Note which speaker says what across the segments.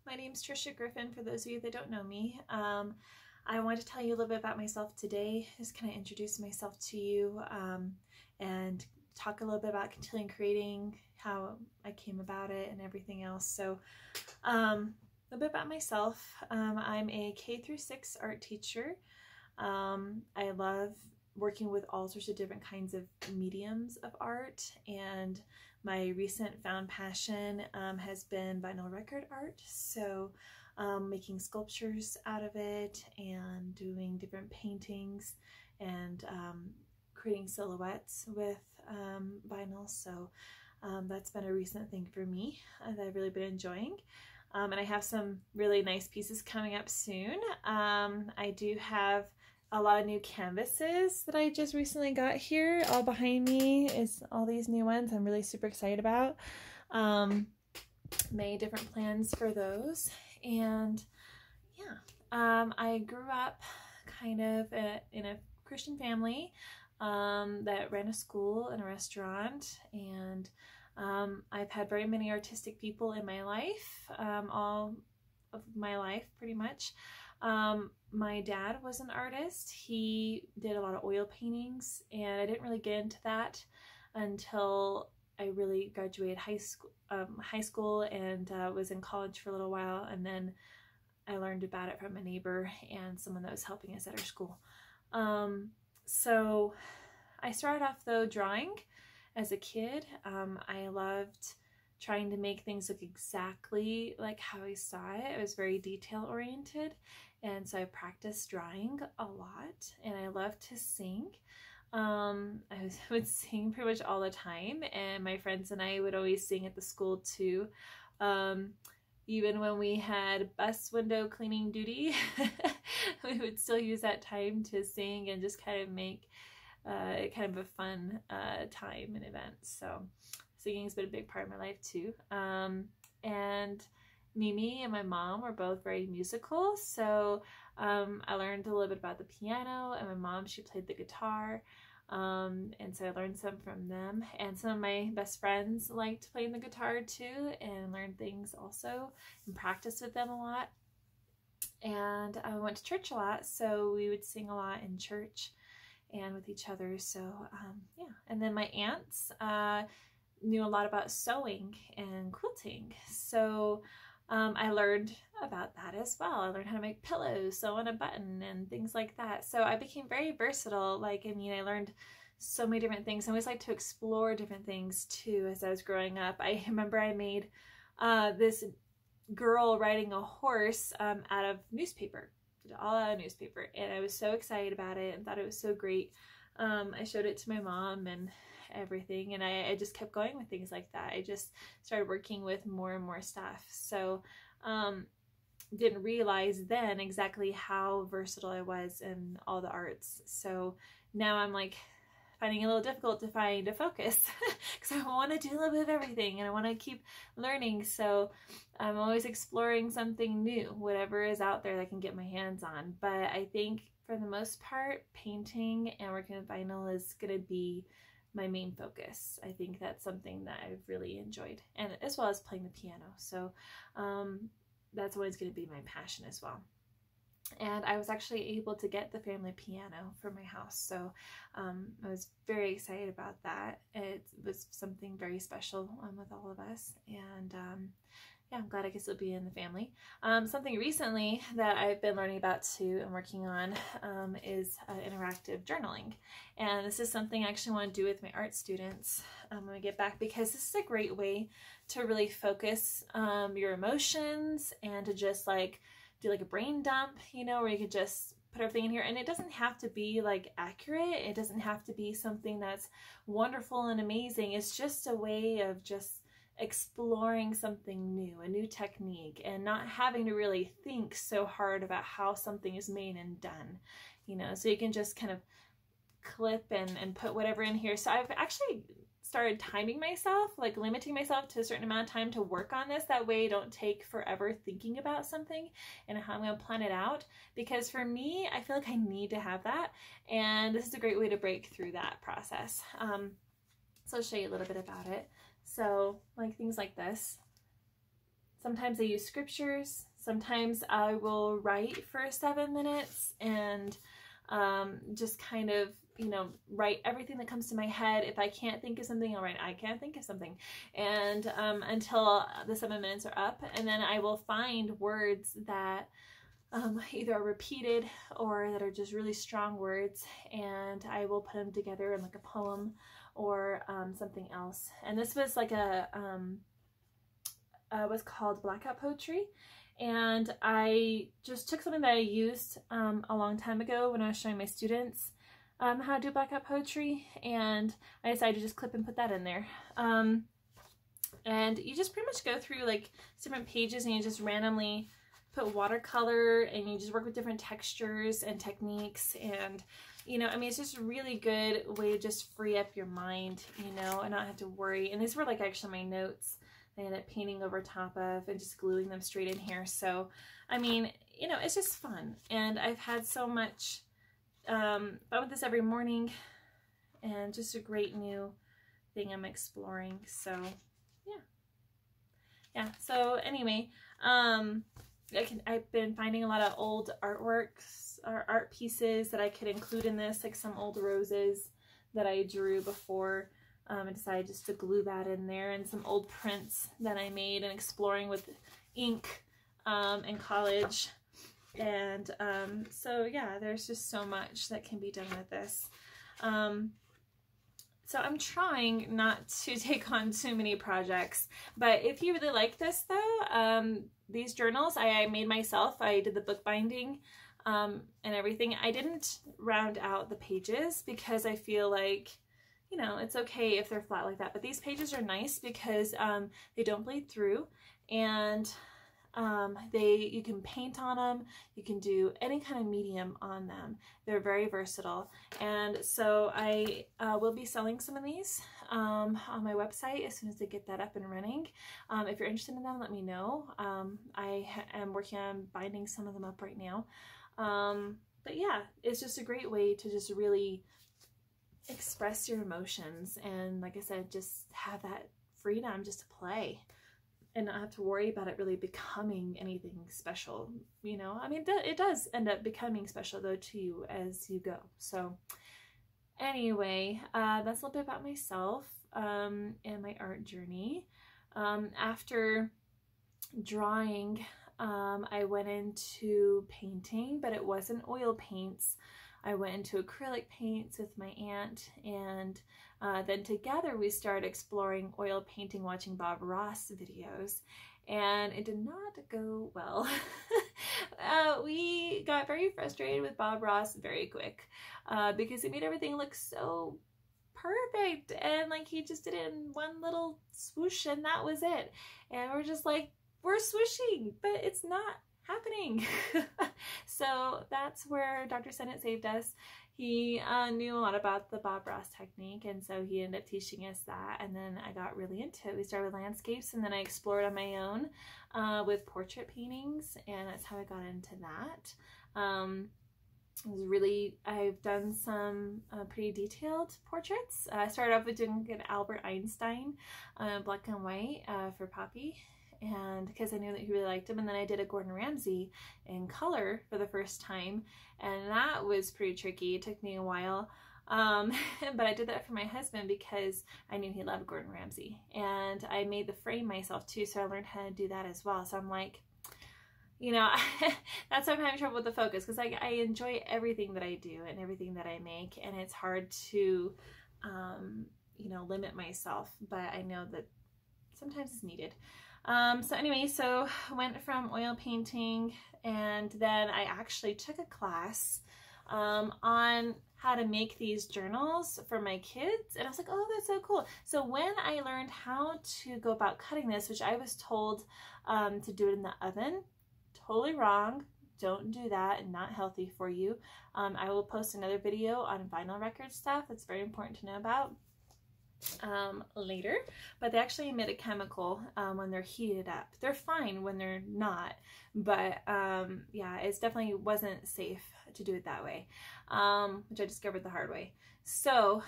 Speaker 1: My name's Trisha Griffin, for those of you that don't know me. I wanted to tell you a little bit about myself today, just kind of introduce myself to you and talk a little bit about continuing creating, how I came about it and everything else. So a little bit about myself. I'm a K through 6 art teacher. I love working with all sorts of different kinds of mediums of art, and my recent found passion has been vinyl record art. So making sculptures out of it and doing different paintings and creating silhouettes with vinyl. So that's been a recent thing for me that I've really been enjoying. And I have some really nice pieces coming up soon. I do have a lot of new canvases that I just recently got here. All behind me is all these new ones I'm really super excited about. Many different plans for those. And yeah, I grew up kind of in a Christian family that ran a school and a restaurant, and I've had very many artistic people in my life, all of my life pretty much. My dad was an artist. He did a lot of oil paintings, and I didn't really get into that until I really graduated high school and was in college for a little while, and then I learned about it from a neighbor and someone that was helping us at our school. So I started off though drawing as a kid. I loved trying to make things look exactly like how I saw it. It was very detail oriented, and so I practiced drawing a lot, and I loved to sing. I would sing pretty much all the time, and my friends and I would always sing at the school too. Even when we had bus window cleaning duty, we would still use that time to sing and just kind of make it kind of a fun time and event. So singing's been a big part of my life too. And Mimi and my mom were both very musical, so I learned a little bit about the piano, and my mom, she played the guitar, and so I learned some from them. And some of my best friends liked playing the guitar too, and learned things also and practiced with them a lot. And I went to church a lot, so we would sing a lot in church and with each other. So yeah, and then my aunts knew a lot about sewing and quilting, so I learned about that as well. I learned how to make pillows, sew on a button, and things like that. So I became very versatile. I learned so many different things. I always like to explore different things too as I was growing up. I remember I made this girl riding a horse out of newspaper, all out of newspaper, and I was so excited about it and thought it was so great. I showed it to my mom and everything, and I just kept going with things like that. I just started working with more and more stuff. So didn't realize then exactly how versatile I was in all the arts. So now I'm like finding it a little difficult to find a focus because I want to do a little bit of everything and I want to keep learning. So I'm always exploring something new, whatever is out there that I can get my hands on. But I think for the most part, painting and working with vinyl is going to be my main focus. I think that's something that I've really enjoyed, and as well as playing the piano. So that's always going to be my passion as well. And I was actually able to get the family piano for my house, so I was very excited about that. It was something very special with all of us, and yeah, I'm glad I can still be in the family. Something recently that I've been learning about too and working on is interactive journaling. And this is something I actually want to do with my art students when we get back, because this is a great way to really focus your emotions and to just do a brain dump, where you could just put everything in here. And it doesn't have to be accurate. It doesn't have to be something that's wonderful and amazing. It's just a way of just exploring something new, a new technique, and not having to really think so hard about how something is made and done, so you can just kind of clip and put whatever in here. So I've actually started timing myself, limiting myself to a certain amount of time to work on this. That way I don't take forever thinking about something and how I'm going to plan it out, because for me, I feel like I need to have that, and this is a great way to break through that process. So I'll show you a little bit about it. So things like this. sometimes I use scriptures. Sometimes I will write for 7 minutes and just kind of, you know, write everything that comes to my head. If I can't think of something, I'll write, I can't think of something. And until the 7 minutes are up. And then I will find words that either are repeated or that are just really strong words. And I will put them together in like a poem or something else. And this was like a, was called Blackout Poetry. And I just took something that I used a long time ago when I was showing my students how to do blackout poetry, and I decided to just clip and put that in there. And you just pretty much go through like different pages and you just randomly put watercolor and you just work with different textures and techniques. And, you know, I mean, it's just a really good way to just free up your mind, you know, and not have to worry. And these were like actually my notes I ended up painting over top of and just gluing them straight in here. So, I mean, you know, it's just fun. And I've had so much fun with this every morning, and just a great new thing I'm exploring. So, yeah. So anyway, I've been finding a lot of old artworks or art pieces that I could include in this, like some old roses that I drew before. I decided just to glue that in there, and some old prints that I made and exploring with ink in college. And so yeah, there's just so much that can be done with this. So I'm trying not to take on too many projects, but if you really like this though, these journals I made myself. I did the bookbinding and everything. I didn't round out the pages because I feel like, you know, it's okay if they're flat like that, but these pages are nice because they don't bleed through, and you can paint on them, you can do any kind of medium on them. They're very versatile. And so I will be selling some of these on my website as soon as I get that up and running. If you're interested in them, let me know. I am working on binding some of them up right now. But yeah, it's just a great way to just really express your emotions, and like I said, just have that freedom just to play and not have to worry about it really becoming anything special, you know. I mean, it does end up becoming special though to you as you go. So anyway, that's a little bit about myself and my art journey. After drawing, I went into painting, but it wasn't oil paints. I went into acrylic paints with my aunt, and then together we started exploring oil painting, watching Bob Ross videos, and it did not go well. We got very frustrated with Bob Ross very quick because he made everything look so perfect, and like he just did it in one little swoosh and that was it. And we're just like, we're swooshing, but it's not happening. So that's where Dr. Sennett saved us. He knew a lot about the Bob Ross technique, and so he ended up teaching us that, and then I got really into it. We started with landscapes, and then I explored on my own with portrait paintings, and that's how I got into that. It was really, I've done some pretty detailed portraits. I started off with doing an Albert Einstein black and white for Poppy, and because I knew that he really liked him. And then I did a Gordon Ramsay in color for the first time, and that was pretty tricky. It took me a while, but I did that for my husband because I knew he loved Gordon Ramsay, and I made the frame myself too, so I learned how to do that as well. So I'm like, you know, that's why I'm having trouble with the focus, because I enjoy everything that I do and everything that I make, and it's hard to you know, limit myself, but I know that sometimes it's needed. So anyway, so I went from oil painting, and then I actually took a class on how to make these journals for my kids, and I was like, oh, that's so cool. So when I learned how to go about cutting this, which I was told to do it in the oven, totally wrong. Don't do that, not healthy for you. I will post another video on vinyl record stuff that's very important to know about later, but they actually emit a chemical when they're heated up. They're fine when they're not, but yeah, it definitely wasn't safe to do it that way, which I discovered the hard way. So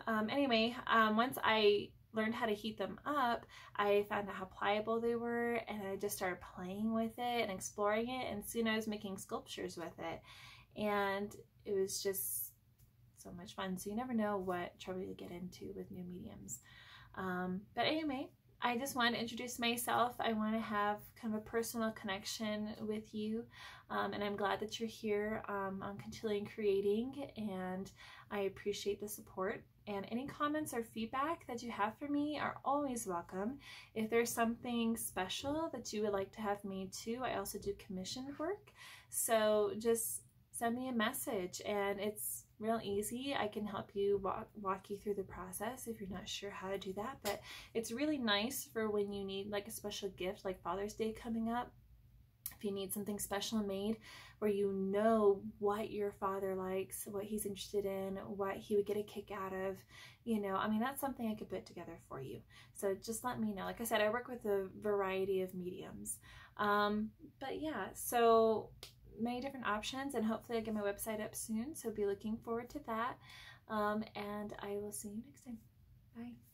Speaker 1: anyway, once I learned how to heat them up, I found out how pliable they were, and I just started playing with it and exploring it, and soon I was making sculptures with it, and it was just so much fun. So you never know what trouble you get into with new mediums. But anyway, I just want to introduce myself. I want to have kind of a personal connection with you, and I'm glad that you're here on Cotillion Creating, and I appreciate the support. And any comments or feedback that you have for me are always welcome. If there's something special that you would like to have made too, I also do commissioned work. So just send me a message, and it's real easy. I can help you walk you through the process if you're not sure how to do that. But it's really nice for when you need like a special gift, like Father's Day coming up. If you need something special made where you know what your father likes, what he's interested in, what he would get a kick out of, you know, I mean, that's something I could put together for you. So just let me know. Like I said, I work with a variety of mediums. But yeah, so many different options, and hopefully I'll get my website up soon. So be looking forward to that. And I will see you next time. Bye.